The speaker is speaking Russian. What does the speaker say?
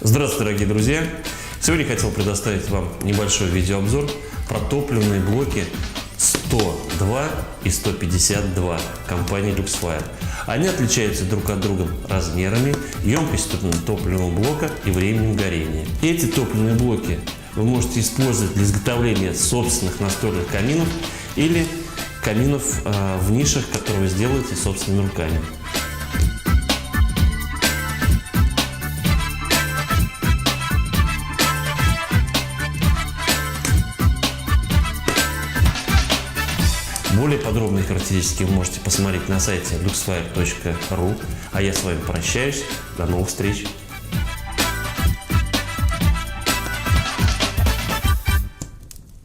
Здравствуйте, дорогие друзья! Сегодня хотел предоставить вам небольшой видеообзор про топливные блоки 102 и 152 компании Luxfire. Они отличаются друг от друга размерами, емкостью топливного блока и временем горения. Эти топливные блоки вы можете использовать для изготовления собственных настольных каминов или каминов в нишах, которые вы сделаете собственными руками. Более подробные характеристики вы можете посмотреть на сайте luxfire.ru. А я с вами прощаюсь. До новых встреч!